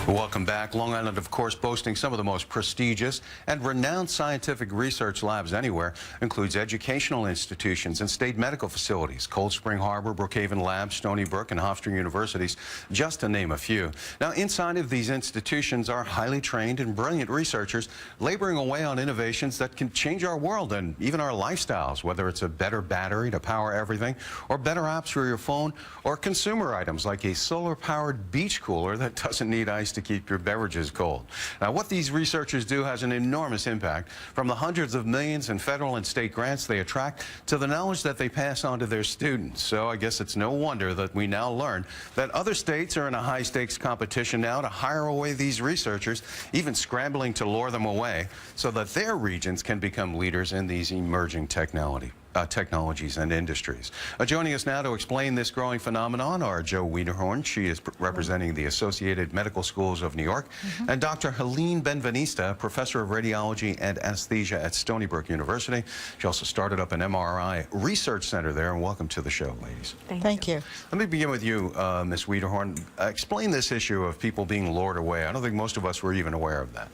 Welcome back. Long Island, of course, boasting some of the most prestigious and renowned scientific research labs anywhere, includes educational institutions and state medical facilities, Cold Spring Harbor, Brookhaven Labs, Stony Brook, and Hofstra Universities, just to name a few. Now, inside of these institutions are highly trained and brilliant researchers laboring away on innovations that can change our world and even our lifestyles, whether it's a better battery to power everything, or better apps for your phone, or consumer items like a solar-powered beach cooler that doesn't need ice to keep your beverages cold. Now, what these researchers do has an enormous impact, from the hundreds of millions in federal and state grants they attract to the knowledge that they pass on to their students. So I guess it's no wonder that we now learn that other states are in a high-stakes competition now to hire away these researchers, even scrambling to lure them away so that their regions can become leaders in these emerging technologies and industries. Joining us now to explain this growing phenomenon are Joe Wiederhorn. She is representing the Associated Medical Schools of New York, and Dr. Helene Benveniste, professor of radiology and anesthesia at Stony Brook University. She also started up an MRI research center there, and welcome to the show, ladies. Thank you. Let me begin with you, Ms. Wiederhorn. Explain this issue of people being lured away. I don't think most of us were even aware of that.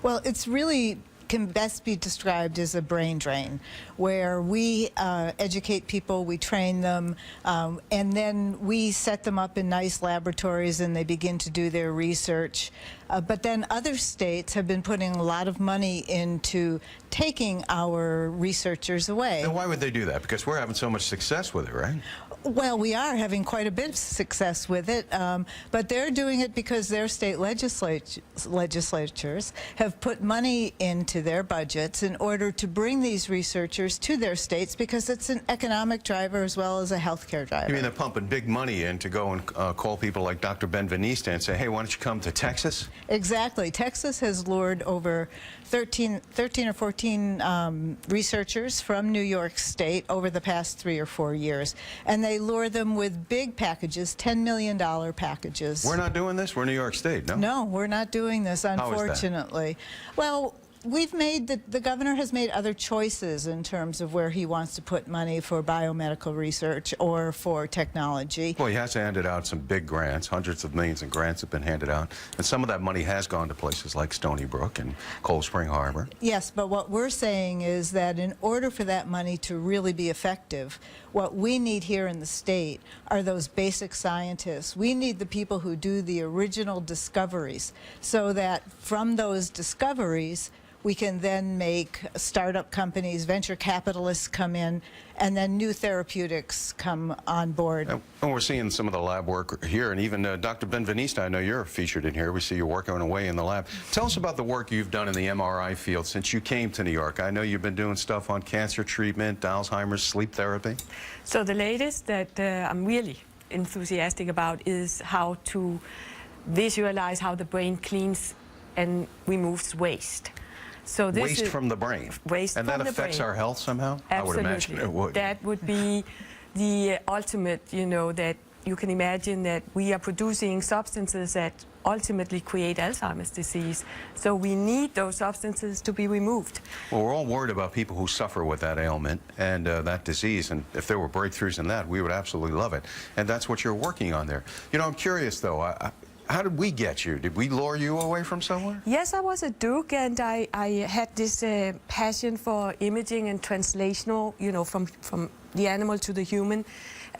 Well, it's really can best be described as a brain drain, where we educate people, we train them, and then we set them up in nice laboratories and they begin to do their research. But then other states have been putting a lot of money into taking our researchers away. And why would they do that? Because we're having so much success with it, right? Well, we are having quite a bit of success with it, but they're doing it because their state legislatures have put money into their budgets in order to bring these researchers to their states, because it's an economic driver as well as a healthcare driver. You mean they're pumping big money in to go and call people like Dr. Benveniste and say, hey, why don't you come to Texas? Exactly. Texas has lured over 13 or 14 researchers from New York State over the past 3 or 4 years, and they lure them with big packages, $10 million packages. We're not doing this? We're New York State, no? No, we're not doing this, unfortunately. How is that? Well, we've made the governor has made other choices in terms of where he wants to put money for biomedical research or for technology. Well, he has handed out some big grants. Hundreds of millions in grants have been handed out, and some of that money has gone to places like Stony Brook and Cold Spring Harbor. Yes, but what we're saying is that in order for that money to really be effective, what we need here in the state are those basic scientists. We need the people who do the original discoveries, so that from those discoveries we can then make startup companies, venture capitalists come in, and then new therapeutics come on board. And we're seeing some of the lab work here, and even Dr. Benveniste, I know you're featured in here. We see you working away in the lab. Tell us about the work you've done in the MRI field since you came to New York. I know you've been doing stuff on cancer treatment, Alzheimer's, sleep therapy. So the latest that I'm really enthusiastic about is how to visualize how the brain cleans and removes waste. So this waste from the brain. Waste and from the brain. And that affects our health somehow? Absolutely. I would imagine it would. That would be the ultimate, you know, that you can imagine that we are producing substances that ultimately create Alzheimer's disease. So we need those substances to be removed. Well, we're all worried about people who suffer with that ailment and that disease, and if there were breakthroughs in that, we would absolutely love it. And that's what you're working on there. You know, I'm curious, though. How did we get you? Did we lure you away from somewhere? Yes, I was at Duke, and I had this passion for imaging and translational, you know, from the animal to the human.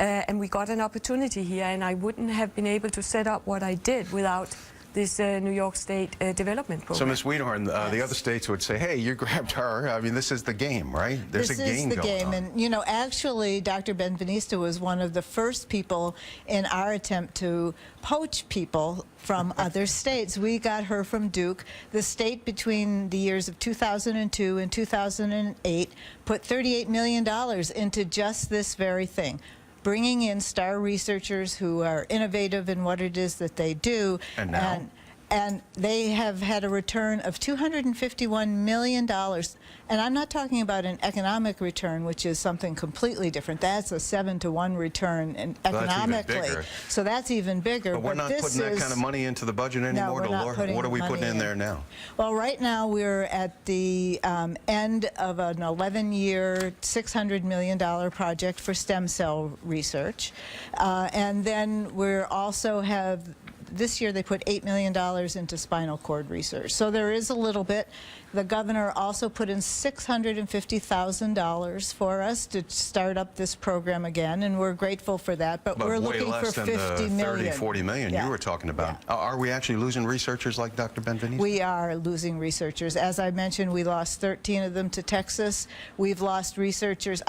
And we got an opportunity here, and I wouldn't have been able to set up what I did without this New York State development program. So, Ms. Wiederhorn, yes. The other states would say, hey, you grabbed her. I mean, this is the game, right? There's a game going on. This is the game. And, you know, actually, Dr. Benveniste was one of the first people in our attempt to poach people from other states. We got her from Duke. The state, between the years of 2002 and 2008, put $38 million into just this very thing, bringing in star researchers who are innovative in what it is that they do. And now? And they have had a return of $251 million. And I'm not talking about an economic return, which is something completely different. That's a 7-to-1 return economically. So that's even bigger. But we're not putting that kind of money into the budget anymore? No, we're not putting what are we putting in there now? Well, right now we're at the end of an 11-year, $600 million project for stem cell research. And then we're also have this year they put $8 million into spinal cord research. So there is a little bit. The governor also put in $650,000 for us to start up this program again, and we're grateful for that. But we're way looking less for than 50 the million. 40 million Yeah. you were talking about. Yeah. Are we actually losing researchers like Dr. Benveniste? We are losing researchers. As I mentioned, we lost 13 of them to Texas. We've lost researchers.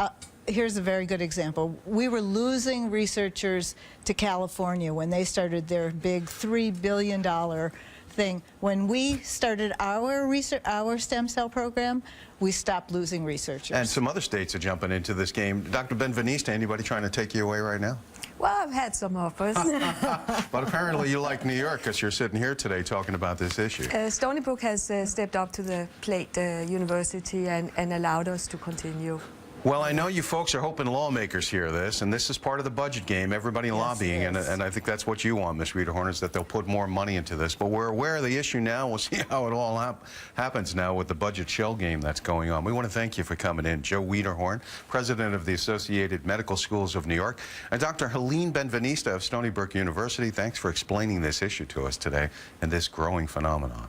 Here's a very good example. We were losing researchers to California when they started their big $3 billion thing. When we started our stem cell program, we stopped losing researchers. And some other states are jumping into this game. Dr. Benveniste, anybody trying to take you away right now? Well, I've had some offers. But apparently you like New York because you're sitting here today talking about this issue. Stony Brook has stepped up to the plate, the university, and allowed us to continue. Well, I know you folks are hoping lawmakers hear this, and this is part of the budget game, everybody lobbying, yes. and I think that's what you want, Ms. Wiederhorn, is that they'll put more money into this. But we're aware of the issue now. We'll see how it all happens now with the budget shell game that's going on. We want to thank you for coming in. Joe Wiederhorn, president of the Associated Medical Schools of New York, and Dr. Helene Benveniste of Stony Brook University. Thanks for explaining this issue to us today and this growing phenomenon.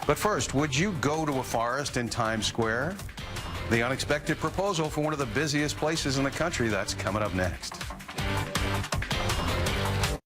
But first, would you go to a forest in Times Square? The unexpected proposal for one of the busiest places in the country, that's coming up next.